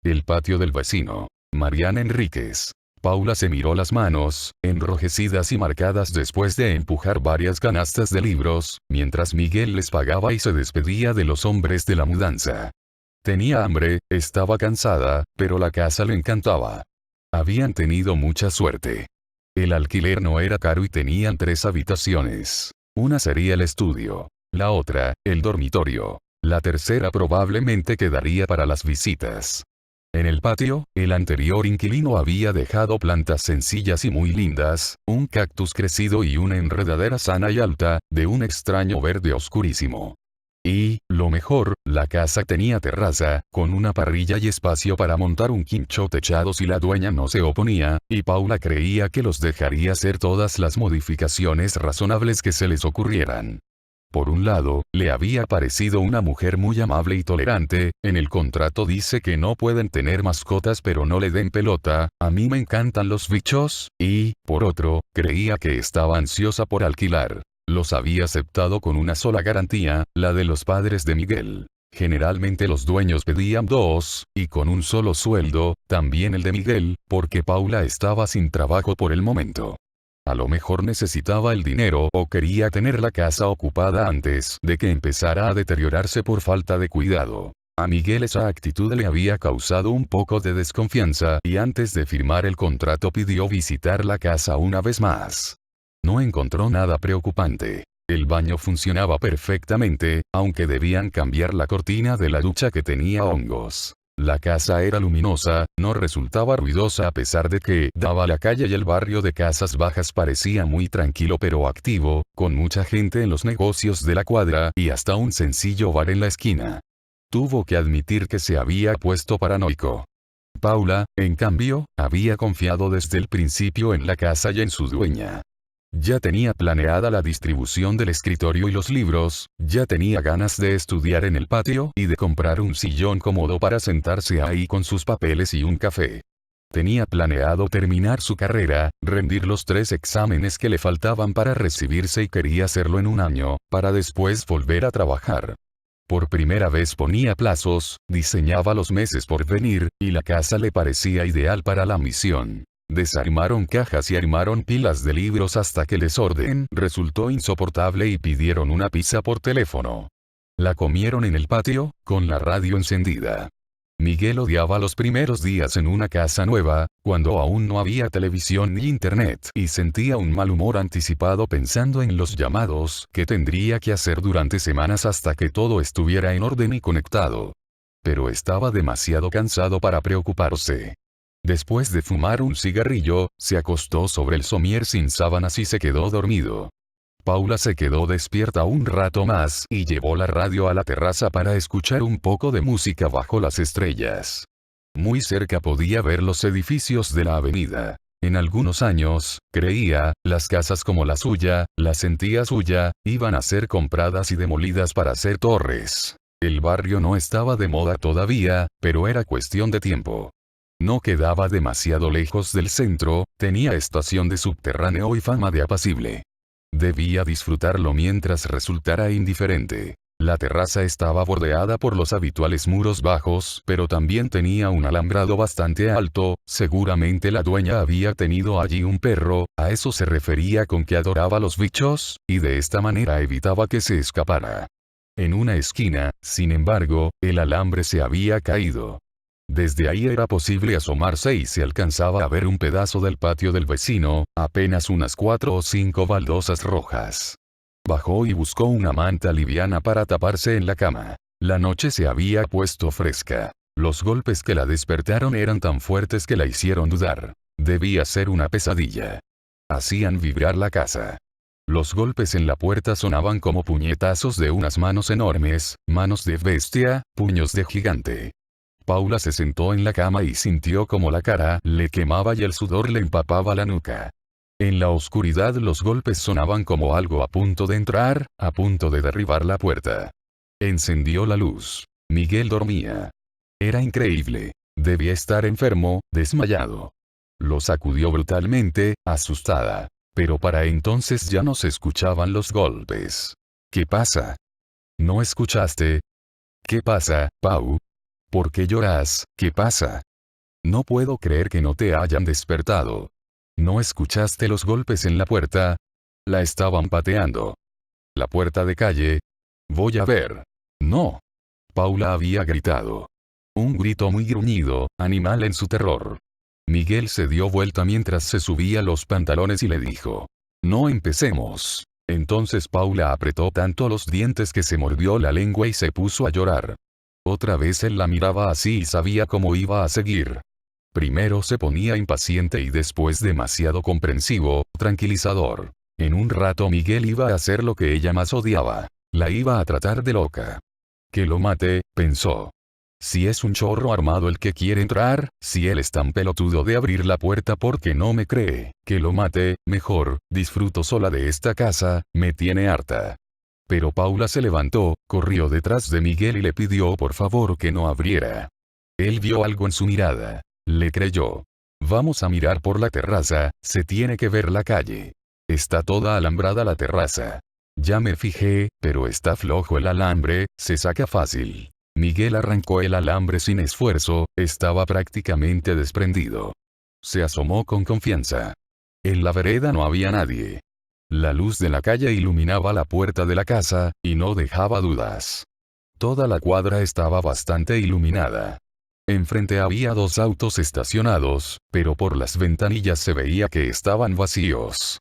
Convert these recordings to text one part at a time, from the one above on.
El patio del vecino. Mariana Enríquez. Paula se miró las manos, enrojecidas y marcadas después de empujar varias canastas de libros, mientras Miguel les pagaba y se despedía de los hombres de la mudanza. Tenía hambre, estaba cansada, pero la casa le encantaba. Habían tenido mucha suerte. El alquiler no era caro y tenían 3 habitaciones. Una sería el estudio. La otra, el dormitorio. La tercera probablemente quedaría para las visitas. En el patio, el anterior inquilino había dejado plantas sencillas y muy lindas, un cactus crecido y una enredadera sana y alta, de un extraño verde oscurísimo. Y, lo mejor, la casa tenía terraza, con una parrilla y espacio para montar un quincho techado si la dueña no se oponía, y Paula creía que los dejaría hacer todas las modificaciones razonables que se les ocurrieran. Por un lado, le había parecido una mujer muy amable y tolerante, en el contrato dice que no pueden tener mascotas pero no le den pelota, a mí me encantan los bichos, y, por otro, creía que estaba ansiosa por alquilar. Los había aceptado con una sola garantía, la de los padres de Miguel. Generalmente los dueños pedían 2, y con un solo sueldo, también el de Miguel, porque Paula estaba sin trabajo por el momento. A lo mejor necesitaba el dinero o quería tener la casa ocupada antes de que empezara a deteriorarse por falta de cuidado. A Miguel esa actitud le había causado un poco de desconfianza y antes de firmar el contrato pidió visitar la casa una vez más. No encontró nada preocupante. El baño funcionaba perfectamente, aunque debían cambiar la cortina de la ducha que tenía hongos. La casa era luminosa, no resultaba ruidosa a pesar de que daba a la calle y el barrio de casas bajas parecía muy tranquilo pero activo, con mucha gente en los negocios de la cuadra y hasta un sencillo bar en la esquina. Tuvo que admitir que se había puesto paranoico. Paula, en cambio, había confiado desde el principio en la casa y en su dueña. Ya tenía planeada la distribución del escritorio y los libros, ya tenía ganas de estudiar en el patio y de comprar un sillón cómodo para sentarse ahí con sus papeles y un café. Tenía planeado terminar su carrera, rendir los 3 exámenes que le faltaban para recibirse y quería hacerlo en un año, para después volver a trabajar. Por primera vez ponía plazos, diseñaba los meses por venir, y la casa le parecía ideal para la misión. Desarmaron cajas y armaron pilas de libros hasta que el desorden resultó insoportable y pidieron una pizza por teléfono. La comieron en el patio, con la radio encendida. Miguel odiaba los primeros días en una casa nueva, cuando aún no había televisión ni internet, y sentía un mal humor anticipado pensando en los llamados que tendría que hacer durante semanas hasta que todo estuviera en orden y conectado. Pero estaba demasiado cansado para preocuparse. Después de fumar un cigarrillo, se acostó sobre el somier sin sábanas y se quedó dormido. Paula se quedó despierta un rato más y llevó la radio a la terraza para escuchar un poco de música bajo las estrellas. Muy cerca podía ver los edificios de la avenida. En algunos años, creía, las casas como la suya, la sentía suya, iban a ser compradas y demolidas para hacer torres. El barrio no estaba de moda todavía, pero era cuestión de tiempo. No quedaba demasiado lejos del centro, tenía estación de subterráneo y fama de apacible. Debía disfrutarlo mientras resultara indiferente. La terraza estaba bordeada por los habituales muros bajos, pero también tenía un alambrado bastante alto, seguramente la dueña había tenido allí un perro, a eso se refería con que adoraba los bichos, y de esta manera evitaba que se escapara. En una esquina, sin embargo, el alambre se había caído. Desde ahí era posible asomarse y se alcanzaba a ver un pedazo del patio del vecino, apenas unas 4 o 5 baldosas rojas. Bajó y buscó una manta liviana para taparse en la cama. La noche se había puesto fresca. Los golpes que la despertaron eran tan fuertes que la hicieron dudar. Debía ser una pesadilla. Hacían vibrar la casa. Los golpes en la puerta sonaban como puñetazos de unas manos enormes, manos de bestia, puños de gigante. Paula se sentó en la cama y sintió como la cara le quemaba y el sudor le empapaba la nuca. En la oscuridad los golpes sonaban como algo a punto de entrar, a punto de derribar la puerta. Encendió la luz. Miguel dormía. Era increíble. Debía estar enfermo, desmayado. Lo sacudió brutalmente, asustada. Pero para entonces ya no se escuchaban los golpes. ¿Qué pasa? ¿No escuchaste? ¿Qué pasa, Pau? ¿Por qué lloras? ¿Qué pasa? No puedo creer que no te hayan despertado. ¿No escuchaste los golpes en la puerta? La estaban pateando. ¿La puerta de calle? Voy a ver. No. Paula había gritado. Un grito muy gruñido, animal en su terror. Miguel se dio vuelta mientras se subía los pantalones y le dijo. No empecemos. Entonces Paula apretó tanto los dientes que se mordió la lengua y se puso a llorar. Otra vez él la miraba así y sabía cómo iba a seguir. Primero se ponía impaciente y después demasiado comprensivo, tranquilizador. En un rato Miguel iba a hacer lo que ella más odiaba. La iba a tratar de loca. Que lo mate, pensó. Si es un chorro armado el que quiere entrar, si él es tan pelotudo de abrir la puerta porque no me cree, que lo mate, mejor, disfruto sola de esta casa, me tiene harta. Pero Paula se levantó, corrió detrás de Miguel y le pidió por favor que no abriera. Él vio algo en su mirada. Le creyó. Vamos a mirar por la terraza, se tiene que ver la calle. Está toda alambrada la terraza. Ya me fijé, pero está flojo el alambre, se saca fácil. Miguel arrancó el alambre sin esfuerzo, estaba prácticamente desprendido. Se asomó con confianza. En la vereda no había nadie. La luz de la calle iluminaba la puerta de la casa, y no dejaba dudas. Toda la cuadra estaba bastante iluminada. Enfrente había 2 autos estacionados, pero por las ventanillas se veía que estaban vacíos.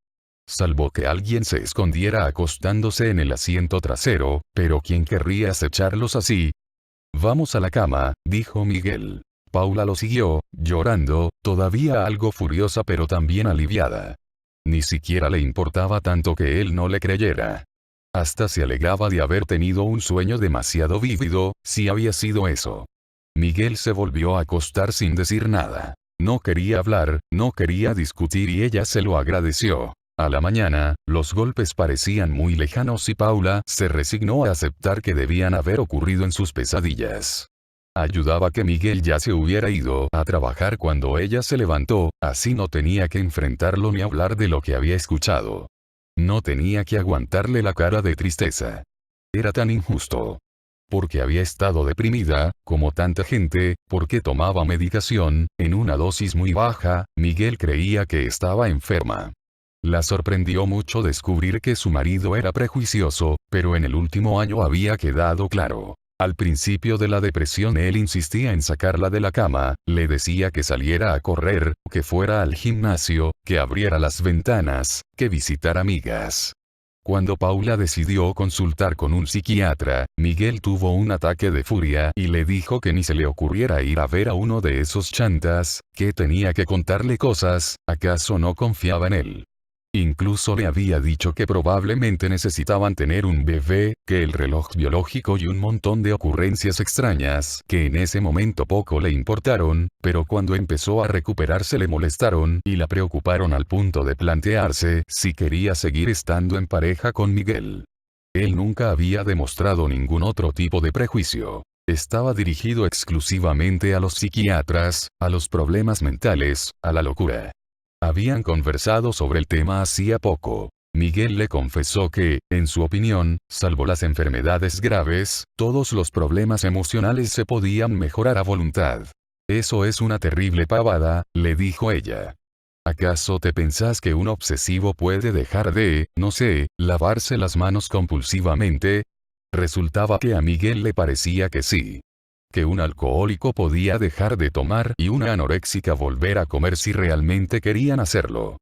Salvo que alguien se escondiera acostándose en el asiento trasero, pero ¿quién querría acecharlos así? Vamos a la cama, dijo Miguel. Paula lo siguió, llorando, todavía algo furiosa pero también aliviada. Ni siquiera le importaba tanto que él no le creyera. Hasta se alegraba de haber tenido un sueño demasiado vívido, si había sido eso. Miguel se volvió a acostar sin decir nada. No quería hablar, no quería discutir y ella se lo agradeció. A la mañana, los golpes parecían muy lejanos y Paula se resignó a aceptar que debían haber ocurrido en sus pesadillas. Ayudaba que Miguel ya se hubiera ido a trabajar cuando ella se levantó, así no tenía que enfrentarlo ni hablar de lo que había escuchado. No tenía que aguantarle la cara de tristeza. Era tan injusto. Porque había estado deprimida, como tanta gente, porque tomaba medicación, en una dosis muy baja, Miguel creía que estaba enferma. La sorprendió mucho descubrir que su marido era prejuicioso, pero en el último año había quedado claro. Al principio de la depresión él insistía en sacarla de la cama, le decía que saliera a correr, que fuera al gimnasio, que abriera las ventanas, que visitara amigas. Cuando Paula decidió consultar con un psiquiatra, Miguel tuvo un ataque de furia y le dijo que ni se le ocurriera ir a ver a uno de esos chantas, que tenía que contarle cosas, ¿acaso no confiaba en él? Incluso le había dicho que probablemente necesitaban tener un bebé, que el reloj biológico y un montón de ocurrencias extrañas, que en ese momento poco le importaron, pero cuando empezó a recuperarse le molestaron y la preocuparon al punto de plantearse si quería seguir estando en pareja con Miguel. Él nunca había demostrado ningún otro tipo de prejuicio. Estaba dirigido exclusivamente a los psiquiatras, a los problemas mentales, a la locura. Habían conversado sobre el tema hacía poco. Miguel le confesó que, en su opinión, salvo las enfermedades graves, todos los problemas emocionales se podían mejorar a voluntad. Eso es una terrible pavada, le dijo ella. ¿Acaso te pensás que un obsesivo puede dejar de, no sé, lavarse las manos compulsivamente? Resultaba que a Miguel le parecía que sí. Que un alcohólico podía dejar de tomar y una anoréxica volver a comer si realmente querían hacerlo.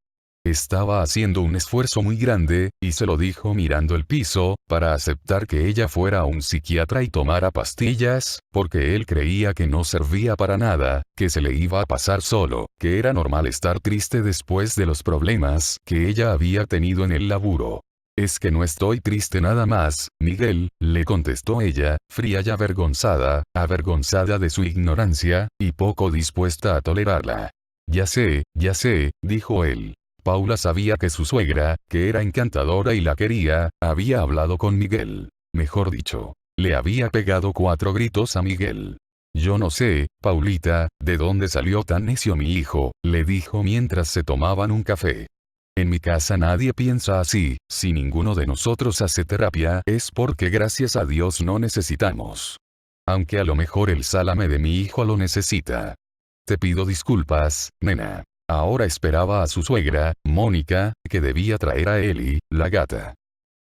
Estaba haciendo un esfuerzo muy grande, y se lo dijo mirando el piso, para aceptar que ella fuera a un psiquiatra y tomara pastillas, porque él creía que no servía para nada, que se le iba a pasar solo, que era normal estar triste después de los problemas que ella había tenido en el laburo. Es que no estoy triste nada más, Miguel, le contestó ella, fría y avergonzada de su ignorancia, y poco dispuesta a tolerarla. Ya sé, dijo él. Paula sabía que su suegra, que era encantadora y la quería, había hablado con Miguel. Mejor dicho, le había pegado 4 gritos a Miguel. Yo no sé, Paulita, de dónde salió tan necio mi hijo, le dijo mientras se tomaban un café. En mi casa nadie piensa así, si ninguno de nosotros hace terapia es porque gracias a Dios no necesitamos. Aunque a lo mejor el salame de mi hijo lo necesita. Te pido disculpas, nena. Ahora esperaba a su suegra, Mónica, que debía traer a Ellie, la gata.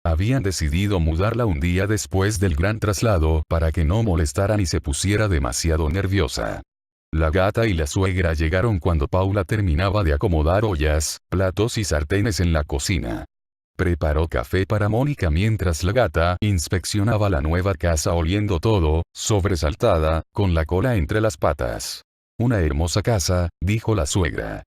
Habían decidido mudarla un día después del gran traslado para que no molestara ni se pusiera demasiado nerviosa. La gata y la suegra llegaron cuando Paula terminaba de acomodar ollas, platos y sartenes en la cocina. Preparó café para Mónica mientras la gata inspeccionaba la nueva casa oliendo todo, sobresaltada, con la cola entre las patas. Una hermosa casa, dijo la suegra.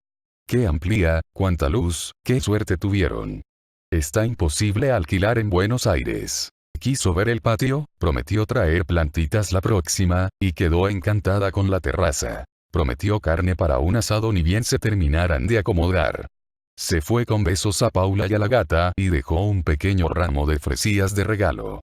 Qué amplia, cuánta luz, qué suerte tuvieron. Está imposible alquilar en Buenos Aires. Quiso ver el patio, prometió traer plantitas la próxima, y quedó encantada con la terraza. Prometió carne para un asado ni bien se terminaran de acomodar. Se fue con besos a Paula y a la gata y dejó un pequeño ramo de fresías de regalo.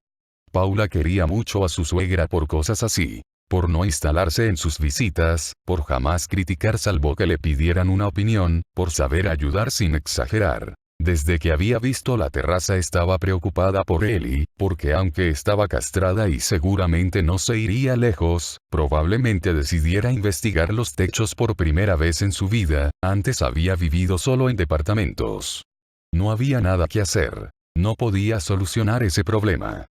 Paula quería mucho a su suegra por cosas así. Por no instalarse en sus visitas, por jamás criticar salvo que le pidieran una opinión, por saber ayudar sin exagerar. Desde que había visto la terraza estaba preocupada por Ellie, porque aunque estaba castrada y seguramente no se iría lejos, probablemente decidiera investigar los techos por primera vez en su vida. Antes había vivido solo en departamentos. No había nada que hacer. No podía solucionar ese problema.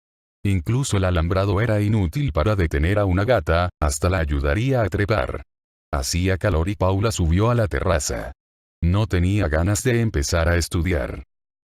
Incluso el alambrado era inútil para detener a una gata, hasta la ayudaría a trepar. Hacía calor y Paula subió a la terraza. No tenía ganas de empezar a estudiar.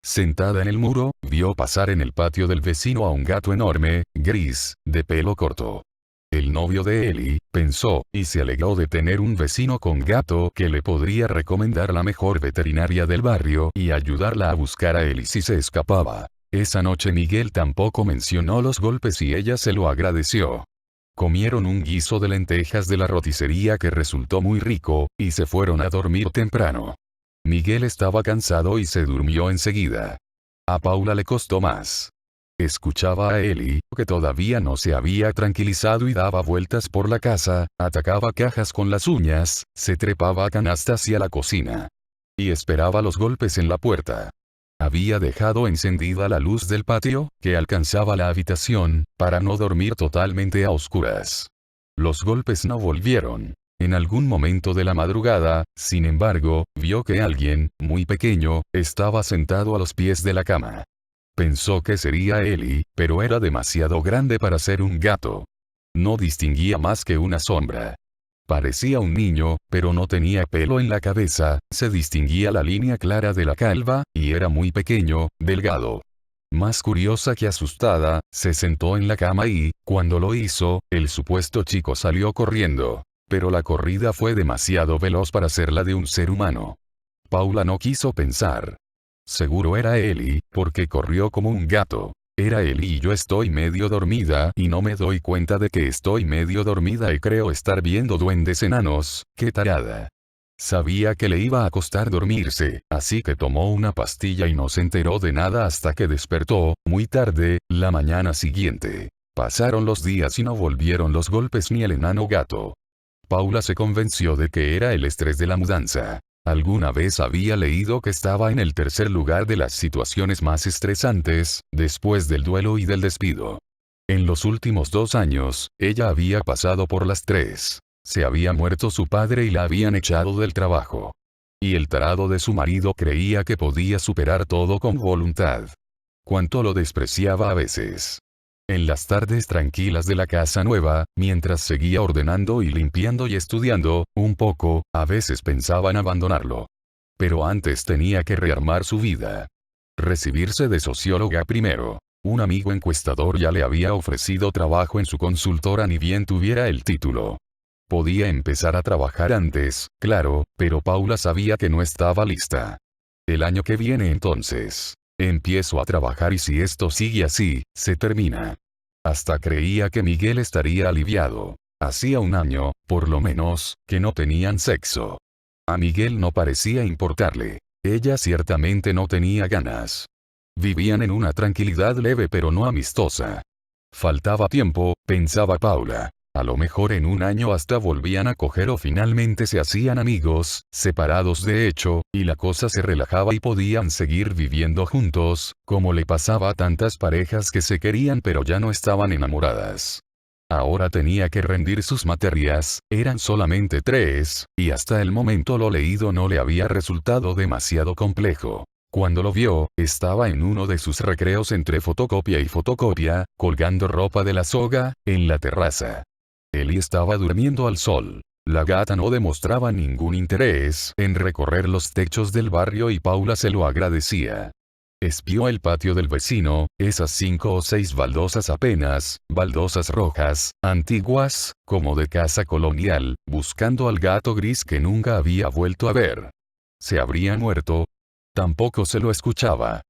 Sentada en el muro, vio pasar en el patio del vecino a un gato enorme, gris, de pelo corto. El novio de Ellie, pensó, y se alegró de tener un vecino con gato que le podría recomendar la mejor veterinaria del barrio y ayudarla a buscar a Ellie si se escapaba. Esa noche Miguel tampoco mencionó los golpes y ella se lo agradeció. Comieron un guiso de lentejas de la roticería que resultó muy rico, y se fueron a dormir temprano. Miguel estaba cansado y se durmió enseguida. A Paula le costó más. Escuchaba a Ellie, que todavía no se había tranquilizado y daba vueltas por la casa, atacaba cajas con las uñas, se trepaba a canastas y a la cocina. Y esperaba los golpes en la puerta. Había dejado encendida la luz del patio, que alcanzaba la habitación, para no dormir totalmente a oscuras. Los golpes no volvieron. En algún momento de la madrugada, sin embargo, vio que alguien, muy pequeño, estaba sentado a los pies de la cama. Pensó que sería Ellie, pero era demasiado grande para ser un gato. No distinguía más que una sombra. Parecía un niño, pero no tenía pelo en la cabeza, se distinguía la línea clara de la calva, y era muy pequeño, delgado. Más curiosa que asustada, se sentó en la cama y, cuando lo hizo, el supuesto chico salió corriendo. Pero la corrida fue demasiado veloz para ser la de un ser humano. Paula no quiso pensar. Seguro era Ellie, porque corrió como un gato. Era Ellie y yo estoy medio dormida y no me doy cuenta de que estoy medio dormida y creo estar viendo duendes enanos, qué tarada. Sabía que le iba a costar dormirse, así que tomó una pastilla y no se enteró de nada hasta que despertó, muy tarde, la mañana siguiente. Pasaron los días y no volvieron los golpes ni el enano gato. Paula se convenció de que era el estrés de la mudanza. Alguna vez había leído que estaba en el tercer lugar de las situaciones más estresantes, después del duelo y del despido. En los últimos 2 años, ella había pasado por las 3. Se había muerto su padre y la habían echado del trabajo. Y el tarado de su marido creía que podía superar todo con voluntad. Cuánto lo despreciaba a veces. En las tardes tranquilas de la casa nueva, mientras seguía ordenando y limpiando y estudiando, un poco, a veces pensaba en abandonarlo. Pero antes tenía que rearmar su vida. Recibirse de socióloga primero. Un amigo encuestador ya le había ofrecido trabajo en su consultora ni bien tuviera el título. Podía empezar a trabajar antes, claro, pero Paula sabía que no estaba lista. El año que viene entonces. Empiezo a trabajar y si esto sigue así, se termina. Hasta creía que Miguel estaría aliviado. Hacía 1 año, por lo menos, que no tenían sexo. A Miguel no parecía importarle. Ella ciertamente no tenía ganas. Vivían en una tranquilidad leve pero no amistosa. Faltaba tiempo, pensaba Paula. A lo mejor en 1 año hasta volvían a coger o finalmente se hacían amigos, separados de hecho, y la cosa se relajaba y podían seguir viviendo juntos, como le pasaba a tantas parejas que se querían pero ya no estaban enamoradas. Ahora tenía que rendir sus materias, eran solamente 3, y hasta el momento lo leído no le había resultado demasiado complejo. Cuando lo vio, estaba en uno de sus recreos entre fotocopia y fotocopia, colgando ropa de la soga, en la terraza. Eli estaba durmiendo al sol. La gata no demostraba ningún interés en recorrer los techos del barrio y Paula se lo agradecía. Espió el patio del vecino, esas 5 o 6 baldosas apenas, baldosas rojas, antiguas, como de casa colonial, buscando al gato gris que nunca había vuelto a ver. ¿Se habría muerto? Tampoco se lo escuchaba.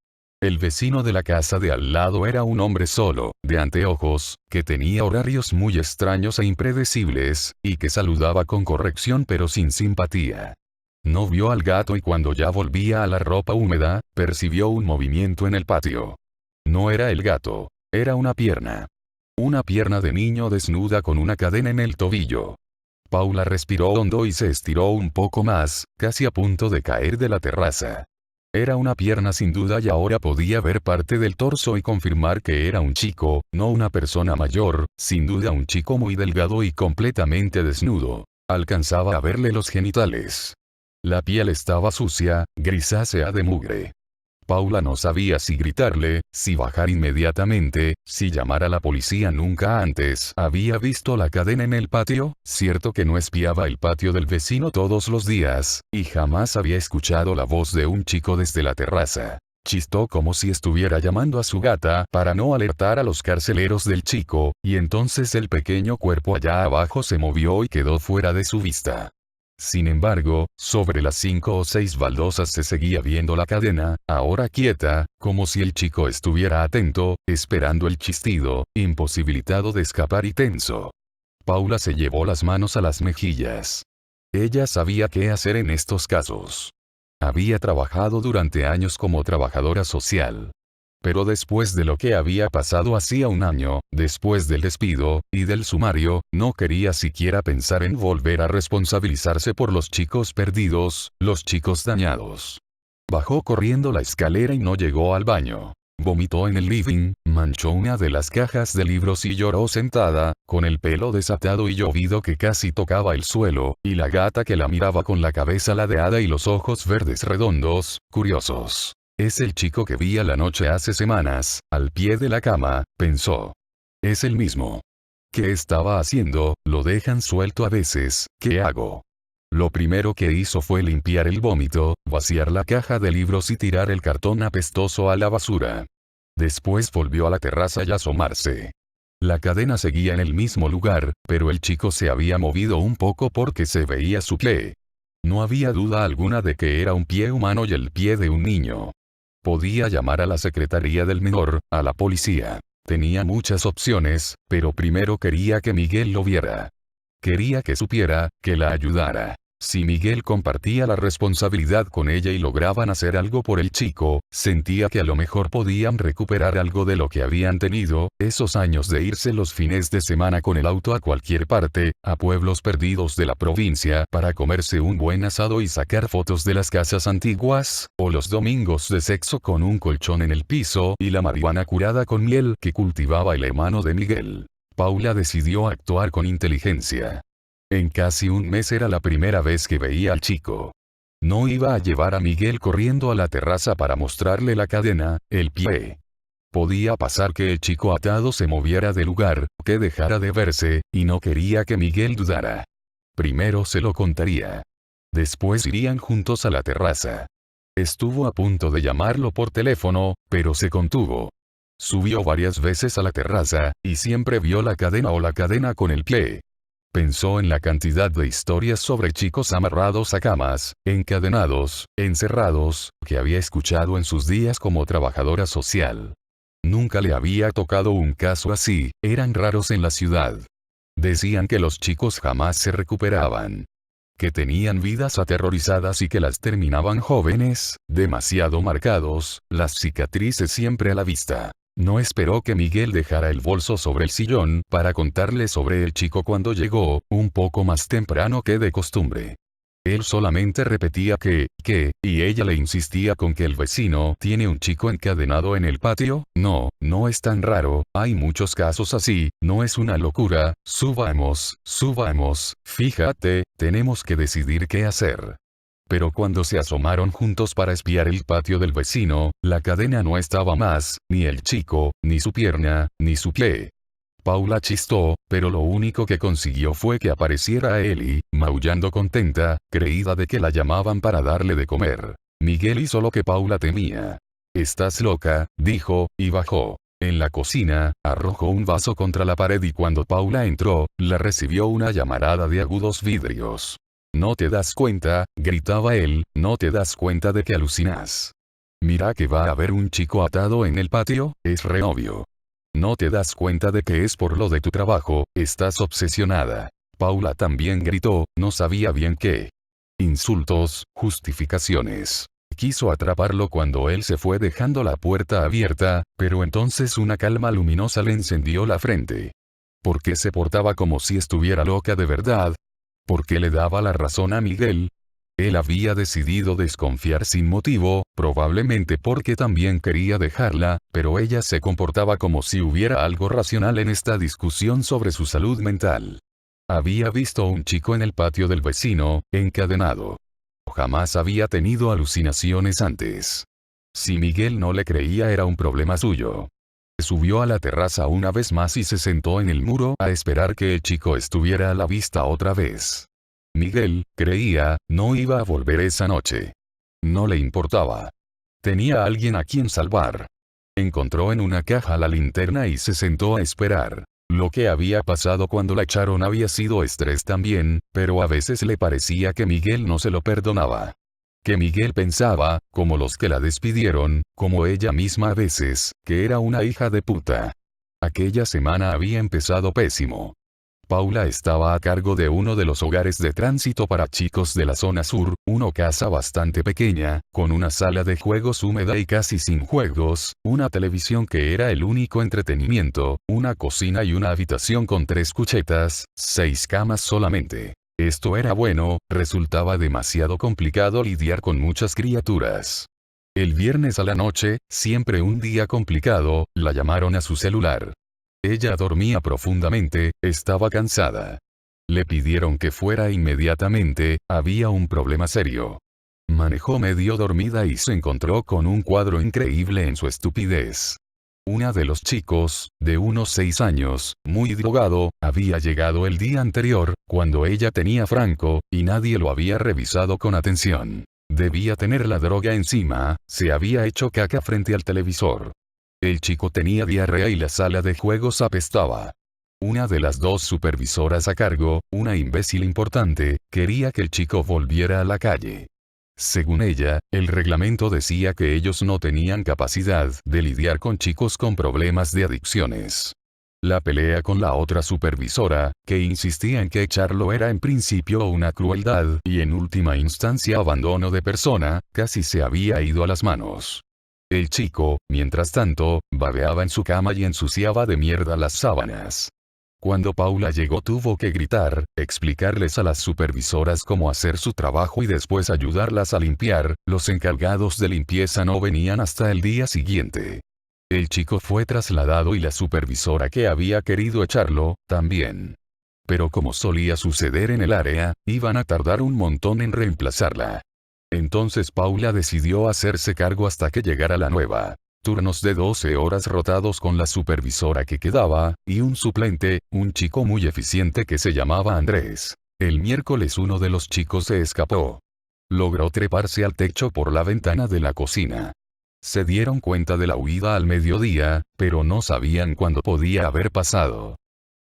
El vecino de la casa de al lado era un hombre solo, de anteojos, que tenía horarios muy extraños e impredecibles, y que saludaba con corrección pero sin simpatía. No vio al gato y cuando ya volvía a la ropa húmeda, percibió un movimiento en el patio. No era el gato, era una pierna. Una pierna de niño desnuda con una cadena en el tobillo. Paula respiró hondo y se estiró un poco más, casi a punto de caer de la terraza. Era una pierna sin duda y ahora podía ver parte del torso y confirmar que era un chico, no una persona mayor, sin duda un chico muy delgado y completamente desnudo. Alcanzaba a verle los genitales. La piel estaba sucia, grisácea de mugre. Paula no sabía si gritarle, si bajar inmediatamente, si llamar a la policía. Nunca antes había visto la cadena en el patio, cierto que no espiaba el patio del vecino todos los días, y jamás había escuchado la voz de un chico desde la terraza. Chistó como si estuviera llamando a su gata para no alertar a los carceleros del chico, y entonces el pequeño cuerpo allá abajo se movió y quedó fuera de su vista. Sin embargo, sobre las 5 o 6 baldosas se seguía viendo la cadena, ahora quieta, como si el chico estuviera atento, esperando el chistido, imposibilitado de escapar y tenso. Paula se llevó las manos a las mejillas. Ella sabía qué hacer en estos casos. Había trabajado durante años como trabajadora social. Pero después de lo que había pasado hacía un año, después del despido, y del sumario, no quería siquiera pensar en volver a responsabilizarse por los chicos perdidos, los chicos dañados. Bajó corriendo la escalera y no llegó al baño. Vomitó en el living, manchó una de las cajas de libros y lloró sentada, con el pelo desatado y llovido que casi tocaba el suelo, y la gata que la miraba con la cabeza ladeada y los ojos verdes redondos, curiosos. Es el chico que vi a la noche hace semanas, al pie de la cama, pensó. Es el mismo. ¿Qué estaba haciendo? Lo dejan suelto a veces, ¿qué hago? Lo primero que hizo fue limpiar el vómito, vaciar la caja de libros y tirar el cartón apestoso a la basura. Después volvió a la terraza y a asomarse. La cadena seguía en el mismo lugar, pero el chico se había movido un poco porque se veía su pie. No había duda alguna de que era un pie humano y el pie de un niño. Podía llamar a la secretaría del menor, a la policía. Tenía muchas opciones, pero primero quería que Miguel lo viera. Quería que supiera, que la ayudara. Si Miguel compartía la responsabilidad con ella y lograban hacer algo por el chico, sentía que a lo mejor podían recuperar algo de lo que habían tenido, esos años de irse los fines de semana con el auto a cualquier parte, a pueblos perdidos de la provincia, para comerse un buen asado y sacar fotos de las casas antiguas, o los domingos de sexo con un colchón en el piso y la marihuana curada con miel que cultivaba el hermano de Miguel. Paula decidió actuar con inteligencia. En casi un mes era la primera vez que veía al chico. No iba a llevar a Miguel corriendo a la terraza para mostrarle la cadena, el pie. Podía pasar que el chico atado se moviera de lugar, que dejara de verse, y no quería que Miguel dudara. Primero se lo contaría. Después irían juntos a la terraza. Estuvo a punto de llamarlo por teléfono, pero se contuvo. Subió varias veces a la terraza, y siempre vio la cadena o la cadena con el pie. Pensó en la cantidad de historias sobre chicos amarrados a camas, encadenados, encerrados, que había escuchado en sus días como trabajadora social. Nunca le había tocado un caso así, eran raros en la ciudad. Decían que los chicos jamás se recuperaban. Que tenían vidas aterrorizadas y que las terminaban jóvenes, demasiado marcados, las cicatrices siempre a la vista. No esperó que Miguel dejara el bolso sobre el sillón para contarle sobre el chico cuando llegó, un poco más temprano que de costumbre. Él solamente repetía y ella le insistía con que el vecino tiene un chico encadenado en el patio. No, no es tan raro, hay muchos casos así, no es una locura, subamos, fíjate, tenemos que decidir qué hacer. Pero cuando se asomaron juntos para espiar el patio del vecino, la cadena no estaba más, ni el chico, ni su pierna, ni su pie. Paula chistó, pero lo único que consiguió fue que apareciera Eli, maullando contenta, creída de que la llamaban para darle de comer. Miguel hizo lo que Paula temía. «Estás loca», dijo, y bajó. En la cocina, arrojó un vaso contra la pared y cuando Paula entró, la recibió una llamarada de agudos vidrios. «¿No te das cuenta?», gritaba él, «¿no te das cuenta de que alucinas? Mira que va a haber un chico atado en el patio, es re obvio. ¿No te das cuenta de que es por lo de tu trabajo? Estás obsesionada». Paula también gritó, no sabía bien qué. Insultos, justificaciones. Quiso atraparlo cuando él se fue dejando la puerta abierta, pero entonces una calma luminosa le encendió la frente. ¿Por qué se portaba como si estuviera loca de verdad? ¿Por qué le daba la razón a Miguel? Él había decidido desconfiar sin motivo, probablemente porque también quería dejarla, pero ella se comportaba como si hubiera algo racional en esta discusión sobre su salud mental. Había visto un chico en el patio del vecino, encadenado. Jamás había tenido alucinaciones antes. Si Miguel no le creía era un problema suyo. Subió a la terraza una vez más y se sentó en el muro a esperar que el chico estuviera a la vista otra vez. Miguel, creía, no iba a volver esa noche. No le importaba. Tenía a alguien a quien salvar. Encontró en una caja la linterna y se sentó a esperar. Lo que había pasado cuando la echaron había sido estrés también, pero a veces le parecía que Miguel no se lo perdonaba. Que Miguel pensaba, como los que la despidieron, como ella misma a veces, que era una hija de puta. Aquella semana había empezado pésimo. Paula estaba a cargo de uno de los hogares de tránsito para chicos de la zona sur, una casa bastante pequeña, con una sala de juegos húmeda y casi sin juegos, una televisión que era el único entretenimiento, una cocina y una habitación con 3 cuchetas, 6 camas solamente. Esto era bueno, resultaba demasiado complicado lidiar con muchas criaturas. El viernes a la noche, siempre un día complicado, la llamaron a su celular. Ella dormía profundamente, estaba cansada. Le pidieron que fuera inmediatamente, había un problema serio. Manejó medio dormida y se encontró con un cuadro increíble en su estupidez. Uno de los chicos, de unos 6 años, muy drogado, había llegado el día anterior, cuando ella tenía Franco, y nadie lo había revisado con atención. Debía tener la droga encima, se había hecho caca frente al televisor. El chico tenía diarrea y la sala de juegos apestaba. Una de las 2 supervisoras a cargo, una imbécil importante, quería que el chico volviera a la calle. Según ella, el reglamento decía que ellos no tenían capacidad de lidiar con chicos con problemas de adicciones. La pelea con la otra supervisora, que insistía en que echarlo era en principio una crueldad y en última instancia abandono de persona, casi se había ido a las manos. El chico, mientras tanto, babeaba en su cama y ensuciaba de mierda las sábanas. Cuando Paula llegó tuvo que gritar, explicarles a las supervisoras cómo hacer su trabajo y después ayudarlas a limpiar, los encargados de limpieza no venían hasta el día siguiente. El chico fue trasladado y la supervisora que había querido echarlo, también. Pero como solía suceder en el área, iban a tardar un montón en reemplazarla. Entonces Paula decidió hacerse cargo hasta que llegara la nueva. Turnos de 12 horas rotados con la supervisora que quedaba, y un suplente, un chico muy eficiente que se llamaba Andrés. El miércoles uno de los chicos se escapó. Logró treparse al techo por la ventana de la cocina. Se dieron cuenta de la huida al mediodía, pero no sabían cuándo podía haber pasado.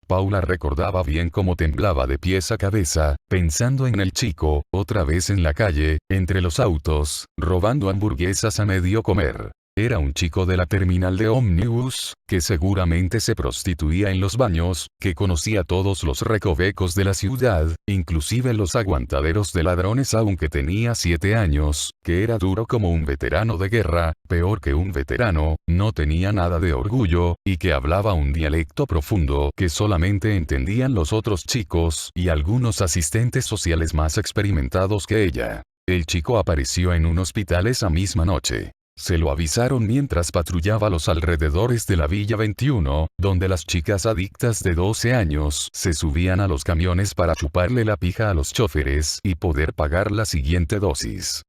Paula recordaba bien cómo temblaba de pies a cabeza, pensando en el chico, otra vez en la calle, entre los autos, robando hamburguesas a medio comer. Era un chico de la terminal de ómnibus, que seguramente se prostituía en los baños, que conocía todos los recovecos de la ciudad, inclusive los aguantaderos de ladrones aunque tenía 7 años, que era duro como un veterano de guerra, peor que un veterano, no tenía nada de orgullo, y que hablaba un dialecto profundo que solamente entendían los otros chicos y algunos asistentes sociales más experimentados que ella. El chico apareció en un hospital esa misma noche. Se lo avisaron mientras patrullaba los alrededores de la Villa 21, donde las chicas adictas de 12 años se subían a los camiones para chuparle la pija a los choferes y poder pagar la siguiente dosis.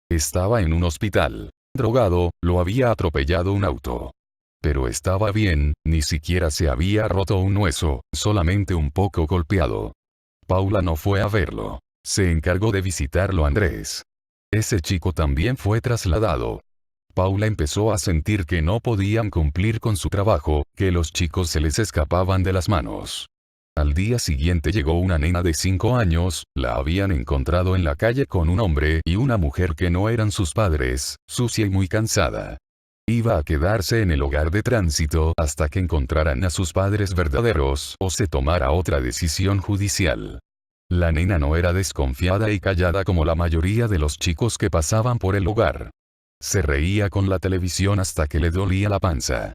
Estaba en un hospital. Drogado, lo había atropellado un auto. Pero estaba bien, ni siquiera se había roto un hueso, solamente un poco golpeado. Paula no fue a verlo. Se encargó de visitarlo Andrés. Ese chico también fue trasladado. Paula empezó a sentir que no podían cumplir con su trabajo, que los chicos se les escapaban de las manos. Al día siguiente llegó una nena de 5 años, la habían encontrado en la calle con un hombre y una mujer que no eran sus padres, sucia y muy cansada. Iba a quedarse en el hogar de tránsito hasta que encontraran a sus padres verdaderos o se tomara otra decisión judicial. La nena no era desconfiada y callada como la mayoría de los chicos que pasaban por el hogar. Se reía con la televisión hasta que le dolía la panza.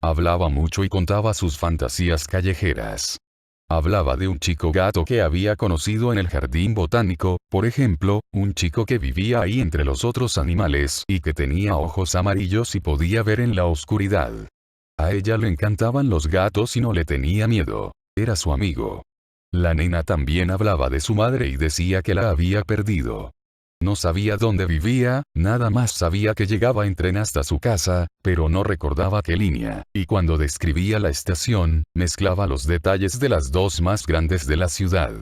Hablaba mucho y contaba sus fantasías callejeras. Hablaba de un chico gato que había conocido en el jardín botánico, por ejemplo, un chico que vivía ahí entre los otros animales y que tenía ojos amarillos y podía ver en la oscuridad. A ella le encantaban los gatos y no le tenía miedo. Era su amigo. La nena también hablaba de su madre y decía que la había perdido. No sabía dónde vivía, nada más sabía que llegaba en tren hasta su casa, pero no recordaba qué línea, y cuando describía la estación, mezclaba los detalles de las dos más grandes de la ciudad.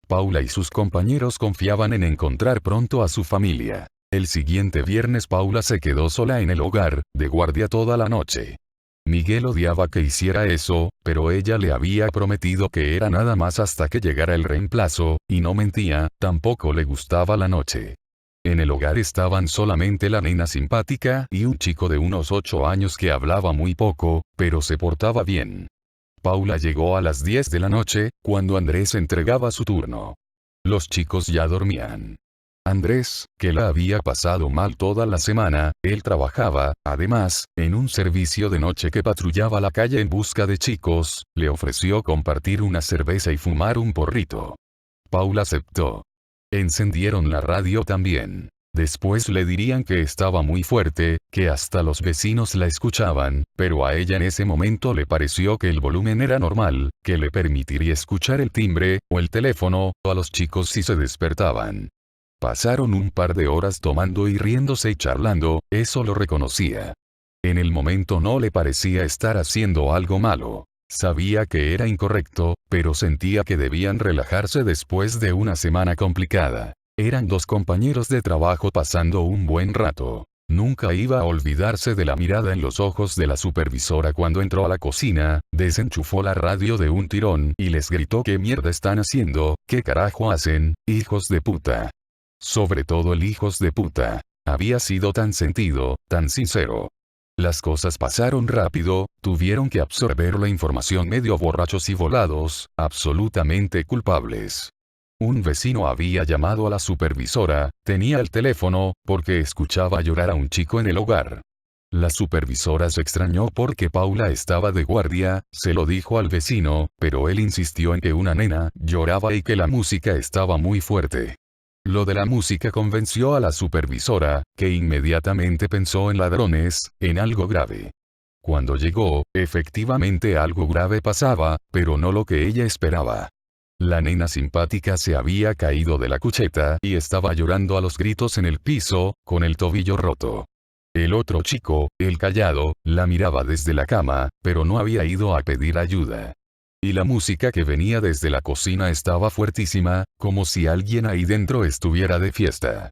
Paula y sus compañeros confiaban en encontrar pronto a su familia. El siguiente viernes Paula se quedó sola en el hogar, de guardia toda la noche. Miguel odiaba que hiciera eso, pero ella le había prometido que era nada más hasta que llegara el reemplazo, y no mentía, tampoco le gustaba la noche. En el hogar estaban solamente la nena simpática y un chico de unos 8 años que hablaba muy poco, pero se portaba bien. Paula llegó a las 10 de la noche, cuando Andrés entregaba su turno. Los chicos ya dormían. Andrés, que la había pasado mal toda la semana, él trabajaba, además, en un servicio de noche que patrullaba la calle en busca de chicos, le ofreció compartir una cerveza y fumar un porrito. Paula aceptó. Encendieron la radio también. Después le dirían que estaba muy fuerte, que hasta los vecinos la escuchaban, pero a ella en ese momento le pareció que el volumen era normal, que le permitiría escuchar el timbre, o el teléfono, o a los chicos si se despertaban. Pasaron un par de horas tomando y riéndose y charlando, eso lo reconocía. En el momento no le parecía estar haciendo algo malo. Sabía que era incorrecto, pero sentía que debían relajarse después de una semana complicada. Eran dos compañeros de trabajo pasando un buen rato. Nunca iba a olvidarse de la mirada en los ojos de la supervisora cuando entró a la cocina, desenchufó la radio de un tirón y les gritó: ¿qué mierda están haciendo? ¿Qué carajo hacen, hijos de puta? Sobre todo el hijos de puta. Había sido tan sentido, tan sincero. Las cosas pasaron rápido, tuvieron que absorber la información medio borrachos y volados, absolutamente culpables. Un vecino había llamado a la supervisora, tenía el teléfono, porque escuchaba llorar a un chico en el hogar. La supervisora se extrañó porque Paula estaba de guardia, se lo dijo al vecino, pero él insistió en que una nena lloraba y que la música estaba muy fuerte. Lo de la música convenció a la supervisora, que inmediatamente pensó en ladrones, en algo grave. Cuando llegó, efectivamente algo grave pasaba, pero no lo que ella esperaba. La nena simpática se había caído de la cucheta y estaba llorando a los gritos en el piso, con el tobillo roto. El otro chico, el callado, la miraba desde la cama, pero no había ido a pedir ayuda. Y la música que venía desde la cocina estaba fuertísima, como si alguien ahí dentro estuviera de fiesta.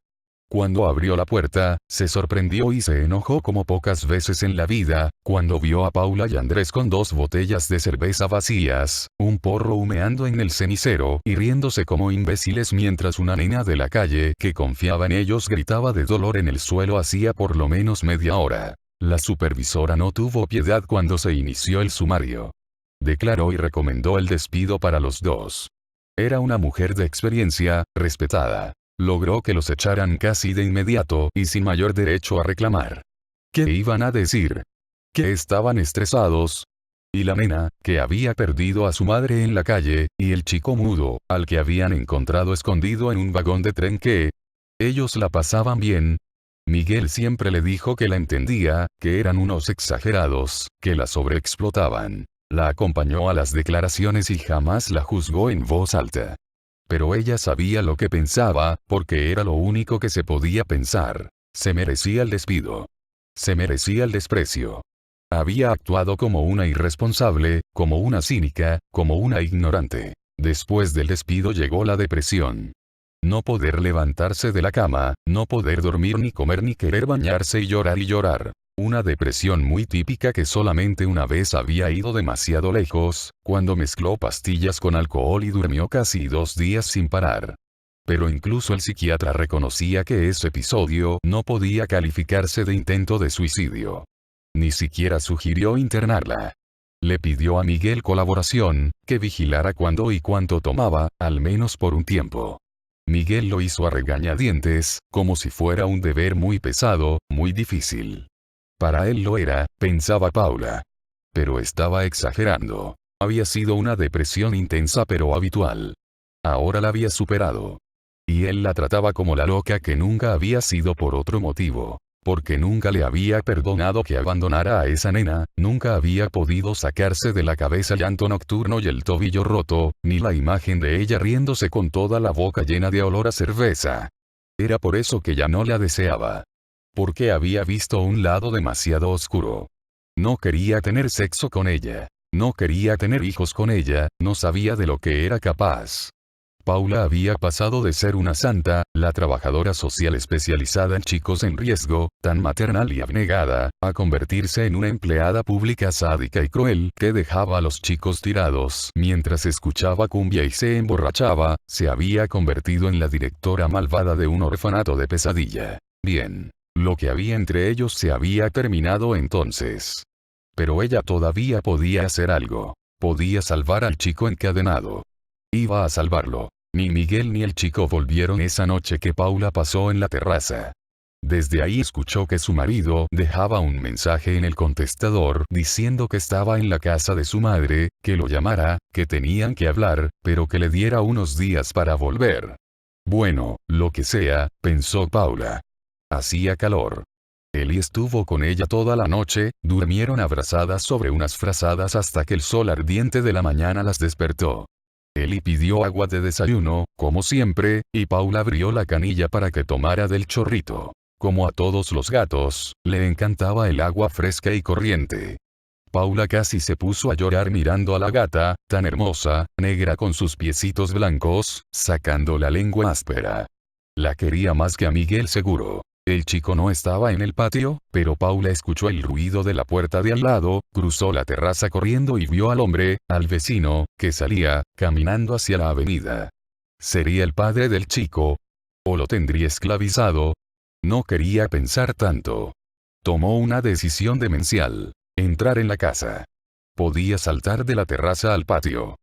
Cuando abrió la puerta, se sorprendió y se enojó como pocas veces en la vida, cuando vio a Paula y Andrés con 2 botellas de cerveza vacías, un porro humeando en el cenicero y riéndose como imbéciles mientras una nena de la calle que confiaba en ellos gritaba de dolor en el suelo hacía por lo menos media hora. La supervisora no tuvo piedad cuando se inició el sumario. Declaró y recomendó el despido para los dos. Era una mujer de experiencia, respetada. Logró que los echaran casi de inmediato y sin mayor derecho a reclamar. ¿Qué iban a decir? Que estaban estresados. Y la nena, que había perdido a su madre en la calle, y el chico mudo, al que habían encontrado escondido en un vagón de tren que... ellos la pasaban bien. Miguel siempre le dijo que la entendía, que eran unos exagerados, que la sobreexplotaban. La acompañó a las declaraciones y jamás la juzgó en voz alta. Pero ella sabía lo que pensaba, porque era lo único que se podía pensar. Se merecía el despido. Se merecía el desprecio. Había actuado como una irresponsable, como una cínica, como una ignorante. Después del despido llegó la depresión. No poder levantarse de la cama, no poder dormir ni comer ni querer bañarse y llorar y llorar. Una depresión muy típica que solamente una vez había ido demasiado lejos, cuando mezcló pastillas con alcohol y durmió casi 2 días sin parar. Pero incluso el psiquiatra reconocía que ese episodio no podía calificarse de intento de suicidio. Ni siquiera sugirió internarla. Le pidió a Miguel colaboración, que vigilara cuándo y cuánto tomaba, al menos por un tiempo. Miguel lo hizo a regañadientes, como si fuera un deber muy pesado, muy difícil. Para él lo era, pensaba Paula. Pero estaba exagerando. Había sido una depresión intensa pero habitual. Ahora la había superado. Y él la trataba como la loca que nunca había sido por otro motivo. Porque nunca le había perdonado que abandonara a esa nena, nunca había podido sacarse de la cabeza el llanto nocturno y el tobillo roto, ni la imagen de ella riéndose con toda la boca llena de olor a cerveza. Era por eso que ya no la deseaba. Porque había visto un lado demasiado oscuro. No quería tener sexo con ella. No quería tener hijos con ella, no sabía de lo que era capaz. Paula había pasado de ser una santa, la trabajadora social especializada en chicos en riesgo, tan maternal y abnegada, a convertirse en una empleada pública sádica y cruel que dejaba a los chicos tirados mientras escuchaba cumbia y se emborrachaba. Se había convertido en la directora malvada de un orfanato de pesadilla. Bien. Lo que había entre ellos se había terminado entonces. Pero ella todavía podía hacer algo. Podía salvar al chico encadenado. Iba a salvarlo. Ni Miguel ni el chico volvieron esa noche que Paula pasó en la terraza. Desde ahí escuchó que su marido dejaba un mensaje en el contestador diciendo que estaba en la casa de su madre, que lo llamara, que tenían que hablar, pero que le diera unos días para volver. Bueno, lo que sea, pensó Paula. Hacía calor. Eli estuvo con ella toda la noche, durmieron abrazadas sobre unas frazadas hasta que el sol ardiente de la mañana las despertó. Eli pidió agua de desayuno, como siempre, y Paula abrió la canilla para que tomara del chorrito. Como a todos los gatos, le encantaba el agua fresca y corriente. Paula casi se puso a llorar mirando a la gata, tan hermosa, negra con sus piecitos blancos, sacando la lengua áspera. La quería más que a Miguel seguro. El chico no estaba en el patio, pero Paula escuchó el ruido de la puerta de al lado, cruzó la terraza corriendo y vio al hombre, al vecino, que salía, caminando hacia la avenida. ¿Sería el padre del chico? ¿O lo tendría esclavizado? No quería pensar tanto. Tomó una decisión demencial. Entrar en la casa. Podía saltar de la terraza al patio.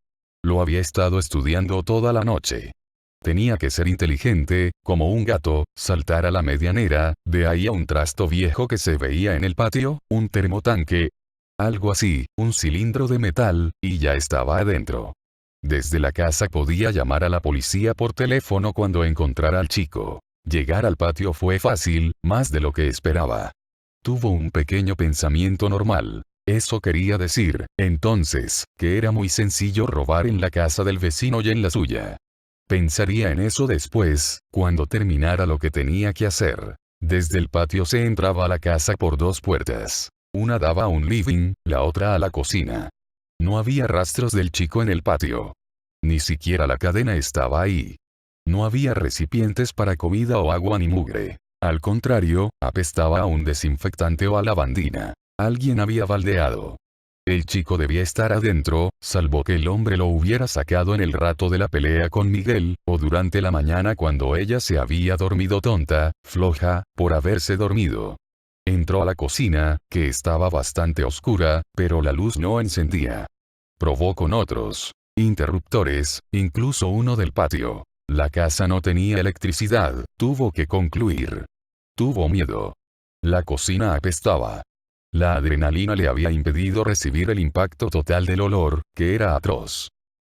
Lo había estado estudiando toda la noche. Tenía que ser inteligente, como un gato, saltar a la medianera, de ahí a un trasto viejo que se veía en el patio, un termotanque. Algo así, un cilindro de metal, y ya estaba adentro. Desde la casa podía llamar a la policía por teléfono cuando encontrara al chico. Llegar al patio fue fácil, más de lo que esperaba. Tuvo un pequeño pensamiento normal. Eso quería decir, entonces, que era muy sencillo robar en la casa del vecino y en la suya. Pensaría en eso después, cuando terminara lo que tenía que hacer. Desde el patio se entraba a la casa por 2 puertas. Una daba a un living, la otra a la cocina. No había rastros del chico en el patio. Ni siquiera la cadena estaba ahí. No había recipientes para comida o agua ni mugre. Al contrario, apestaba a un desinfectante o a lavandina. Alguien había baldeado. El chico debía estar adentro, salvo que el hombre lo hubiera sacado en el rato de la pelea con Miguel, o durante la mañana cuando ella se había dormido tonta, floja, por haberse dormido. Entró a la cocina, que estaba bastante oscura, pero la luz no encendía. Probó con otros interruptores, incluso uno del patio. La casa no tenía electricidad, tuvo que concluir. Tuvo miedo. La cocina apestaba. La adrenalina le había impedido recibir el impacto total del olor, que era atroz.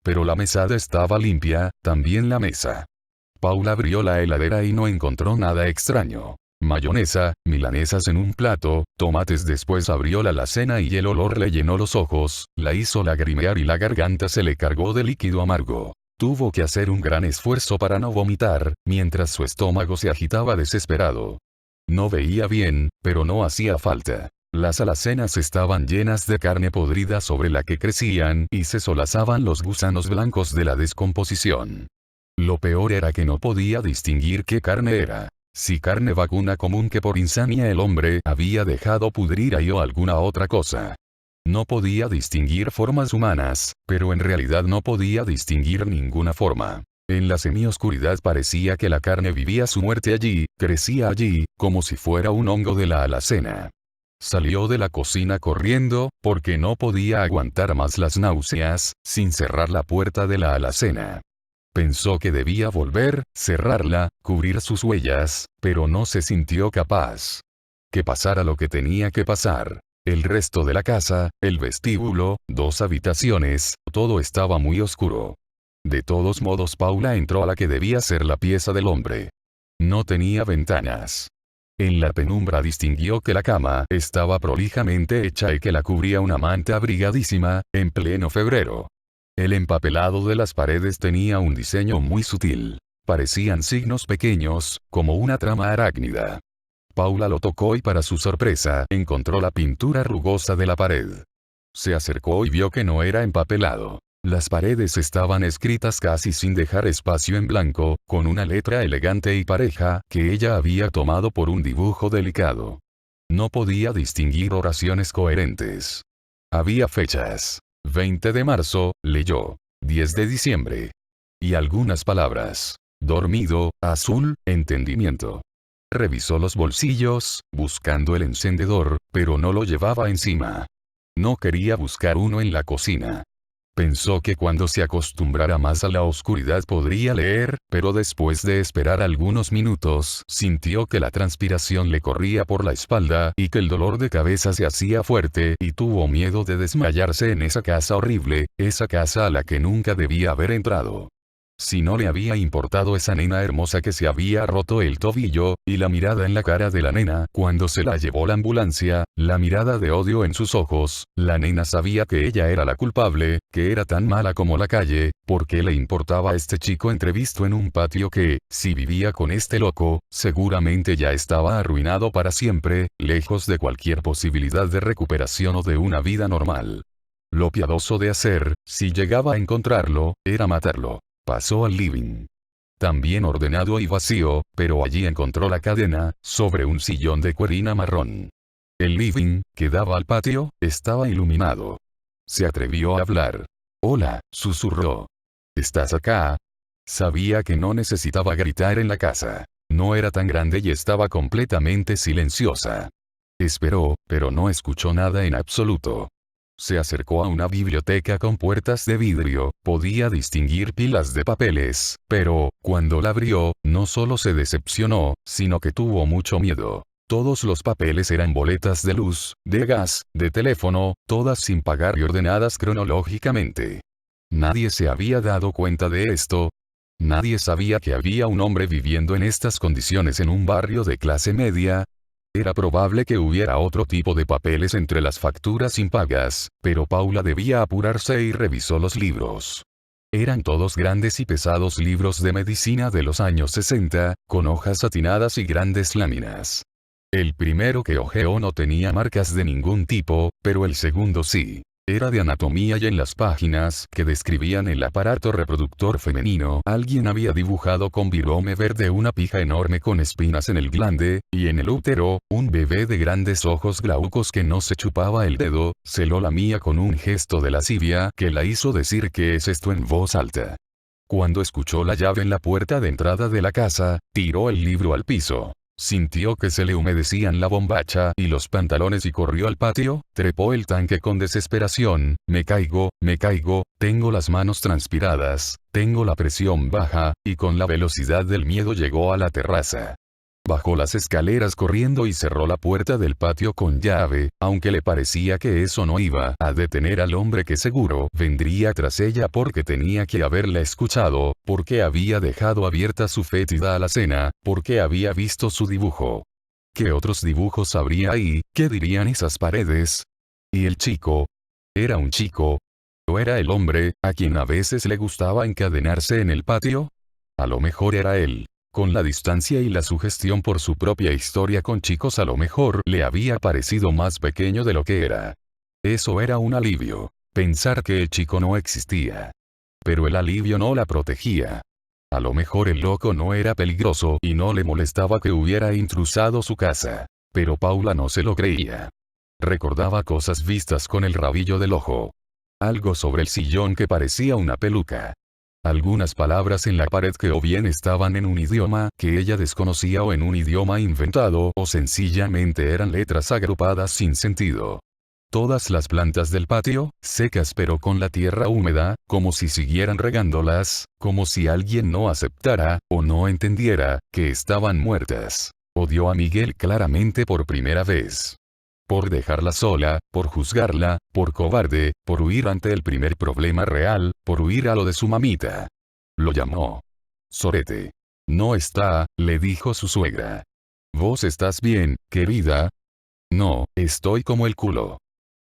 Pero la mesada estaba limpia, también la mesa. Paula abrió la heladera y no encontró nada extraño. Mayonesa, milanesas en un plato, tomates. Después abrió la alacena y el olor le llenó los ojos, la hizo lagrimear y la garganta se le cargó de líquido amargo. Tuvo que hacer un gran esfuerzo para no vomitar, mientras su estómago se agitaba desesperado. No veía bien, pero no hacía falta. Las alacenas estaban llenas de carne podrida sobre la que crecían y se solazaban los gusanos blancos de la descomposición. Lo peor era que no podía distinguir qué carne era. Si carne vacuna común que por insania el hombre había dejado pudrir ahí o alguna otra cosa. No podía distinguir formas humanas, pero en realidad no podía distinguir ninguna forma. En la semioscuridad parecía que la carne vivía su muerte allí, crecía allí, como si fuera un hongo de la alacena. Salió de la cocina corriendo, porque no podía aguantar más las náuseas, sin cerrar la puerta de la alacena. Pensó que debía volver, cerrarla, cubrir sus huellas, pero no se sintió capaz. Que pasara lo que tenía que pasar. El resto de la casa, el vestíbulo, 2 habitaciones, todo estaba muy oscuro. De todos modos Paula entró a la que debía ser la pieza del hombre. No tenía ventanas. En la penumbra distinguió que la cama estaba prolijamente hecha y que la cubría una manta abrigadísima, en pleno febrero. El empapelado de las paredes tenía un diseño muy sutil. Parecían signos pequeños, como una trama arácnida. Paula lo tocó y para su sorpresa encontró la pintura rugosa de la pared. Se acercó y vio que no era empapelado. Las paredes estaban escritas casi sin dejar espacio en blanco, con una letra elegante y pareja, que ella había tomado por un dibujo delicado. No podía distinguir oraciones coherentes. Había fechas. 20 de marzo, leyó. 10 de diciembre. Y algunas palabras. Dormido, azul, entendimiento. Revisó los bolsillos, buscando el encendedor, pero no lo llevaba encima. No quería buscar uno en la cocina. Pensó que cuando se acostumbrara más a la oscuridad podría leer, pero después de esperar algunos minutos sintió que la transpiración le corría por la espalda y que el dolor de cabeza se hacía fuerte y tuvo miedo de desmayarse en esa casa horrible, esa casa a la que nunca debía haber entrado. Si no le había importado esa nena hermosa que se había roto el tobillo, y la mirada en la cara de la nena cuando se la llevó la ambulancia, la mirada de odio en sus ojos, la nena sabía que ella era la culpable, que era tan mala como la calle, porque le importaba a este chico entrevisto en un patio que, si vivía con este loco, seguramente ya estaba arruinado para siempre, lejos de cualquier posibilidad de recuperación o de una vida normal. Lo piadoso de hacer, si llegaba a encontrarlo, era matarlo. Pasó al living. También ordenado y vacío, pero allí encontró la cadena, sobre un sillón de cuerina marrón. El living, que daba al patio, estaba iluminado. Se atrevió a hablar. «Hola», susurró. «¿Estás acá?» Sabía que no necesitaba gritar en la casa. No era tan grande y estaba completamente silenciosa. Esperó, pero no escuchó nada en absoluto. Se acercó a una biblioteca con puertas de vidrio, podía distinguir pilas de papeles, pero, cuando la abrió, no solo se decepcionó, sino que tuvo mucho miedo. Todos los papeles eran boletas de luz, de gas, de teléfono, todas sin pagar y ordenadas cronológicamente. Nadie se había dado cuenta de esto. Nadie sabía que había un hombre viviendo en estas condiciones en un barrio de clase media. Era probable que hubiera otro tipo de papeles entre las facturas impagas, pero Paula debía apurarse y revisó los libros. Eran todos grandes y pesados libros de medicina de los años 60, con hojas satinadas y grandes láminas. El primero que hojeó no tenía marcas de ningún tipo, pero el segundo sí. Era de anatomía y en las páginas que describían el aparato reproductor femenino alguien había dibujado con virome verde una pija enorme con espinas en el glande, y en el útero, un bebé de grandes ojos glaucos que no se chupaba el dedo, se lo lamía con un gesto de lascivia que la hizo decir «¿Qué es esto?» en voz alta. Cuando escuchó la llave en la puerta de entrada de la casa, tiró el libro al piso. Sintió que se le humedecían la bombacha y los pantalones y corrió al patio, trepó el tanque con desesperación. Me caigo, tengo las manos transpiradas, tengo la presión baja, y con la velocidad del miedo llegó a la terraza. Bajó las escaleras corriendo y cerró la puerta del patio con llave, aunque le parecía que eso no iba a detener al hombre que seguro vendría tras ella porque tenía que haberla escuchado, porque había dejado abierta su fétida alacena, porque había visto su dibujo. ¿Qué otros dibujos habría ahí? ¿Qué dirían esas paredes? ¿Y el chico? ¿Era un chico? ¿O era el hombre, a quien a veces le gustaba encadenarse en el patio? A lo mejor era él. Con la distancia y la sugestión por su propia historia con chicos, a lo mejor le había parecido más pequeño de lo que era. Eso era un alivio. Pensar que el chico no existía. Pero el alivio no la protegía. A lo mejor el loco no era peligroso y no le molestaba que hubiera intrusado su casa. Pero Paula no se lo creía. Recordaba cosas vistas con el rabillo del ojo. Algo sobre el sillón que parecía una peluca. Algunas palabras en la pared que o bien estaban en un idioma que ella desconocía o en un idioma inventado o sencillamente eran letras agrupadas sin sentido. Todas las plantas del patio, secas pero con la tierra húmeda, como si siguieran regándolas, como si alguien no aceptara, o no entendiera, que estaban muertas. Odió a Miguel claramente por primera vez. Por dejarla sola, por juzgarla, por cobarde, por huir ante el primer problema real, por huir a lo de su mamita. Lo llamó. Sorete. No está, le dijo su suegra. ¿Vos estás bien, querida? No, estoy como el culo.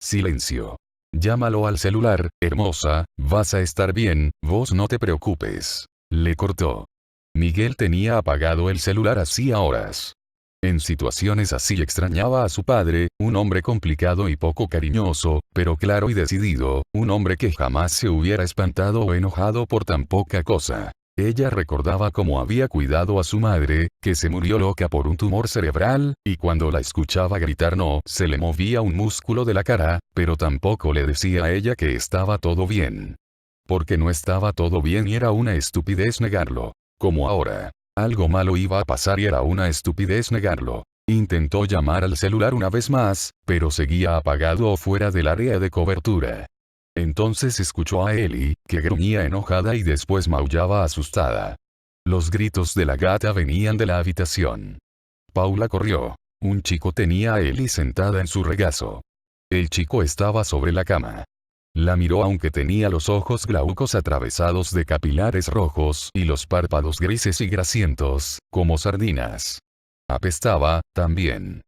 Silencio. Llámalo al celular, hermosa, vas a estar bien, vos no te preocupes. Le cortó. Miguel tenía apagado el celular hacía horas. En situaciones así extrañaba a su padre, un hombre complicado y poco cariñoso, pero claro y decidido, un hombre que jamás se hubiera espantado o enojado por tan poca cosa. Ella recordaba cómo había cuidado a su madre, que se murió loca por un tumor cerebral, y cuando la escuchaba gritar no se le movía un músculo de la cara, pero tampoco le decía a ella que estaba todo bien. Porque no estaba todo bien y era una estupidez negarlo. Como ahora. Algo malo iba a pasar y era una estupidez negarlo. Intentó llamar al celular una vez más, pero seguía apagado o fuera del área de cobertura. Entonces escuchó a Ellie, que gruñía enojada y después maullaba asustada. Los gritos de la gata venían de la habitación. Paula corrió. Un chico tenía a Ellie sentada en su regazo. El chico estaba sobre la cama. La miró aunque tenía los ojos glaucos atravesados de capilares rojos y los párpados grises y grasientos, como sardinas. Apestaba, también.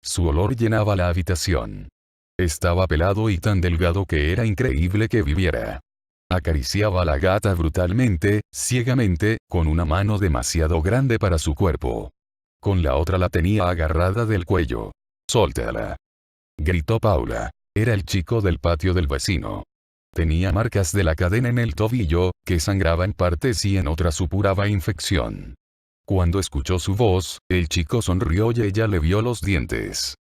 Su olor llenaba la habitación. Estaba pelado y tan delgado que era increíble que viviera. Acariciaba a la gata brutalmente, ciegamente, con una mano demasiado grande para su cuerpo. Con la otra la tenía agarrada del cuello. «Sóltala», gritó Paula. Era el chico del patio del vecino. Tenía marcas de la cadena en el tobillo, que sangraba en partes y en otras supuraba infección. Cuando escuchó su voz, el chico sonrió y ella le vio los dientes.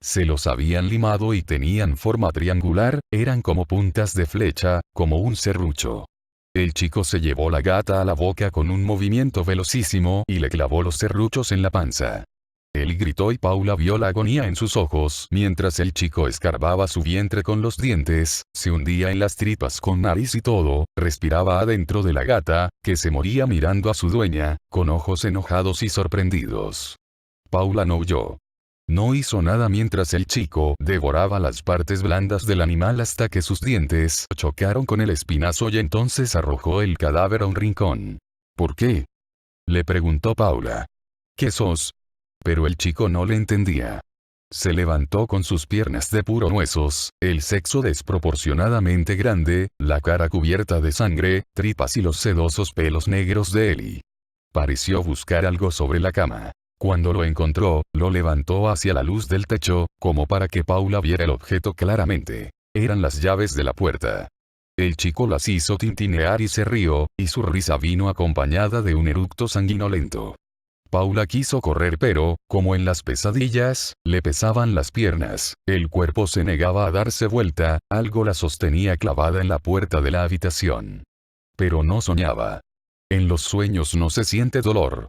Se los habían limado y tenían forma triangular, eran como puntas de flecha, como un serrucho. El chico se llevó la gata a la boca con un movimiento velocísimo y le clavó los serruchos en la panza. Él gritó y Paula vio la agonía en sus ojos mientras el chico escarbaba su vientre con los dientes, se hundía en las tripas con nariz y todo, respiraba adentro de la gata, que se moría mirando a su dueña, con ojos enojados y sorprendidos. Paula no huyó. No hizo nada mientras el chico devoraba las partes blandas del animal hasta que sus dientes chocaron con el espinazo y entonces arrojó el cadáver a un rincón. ¿Por qué?, le preguntó Paula. ¿Qué sos? Pero el chico no le entendía. Se levantó con sus piernas de puro huesos, el sexo desproporcionadamente grande, la cara cubierta de sangre, tripas y los sedosos pelos negros de Ellie. Pareció buscar algo sobre la cama. Cuando lo encontró, lo levantó hacia la luz del techo, como para que Paula viera el objeto claramente. Eran las llaves de la puerta. El chico las hizo tintinear y se rió, y su risa vino acompañada de un eructo sanguinolento. Paula quiso correr pero, como en las pesadillas, le pesaban las piernas, el cuerpo se negaba a darse vuelta, algo la sostenía clavada en la puerta de la habitación. Pero no soñaba. En los sueños no se siente dolor.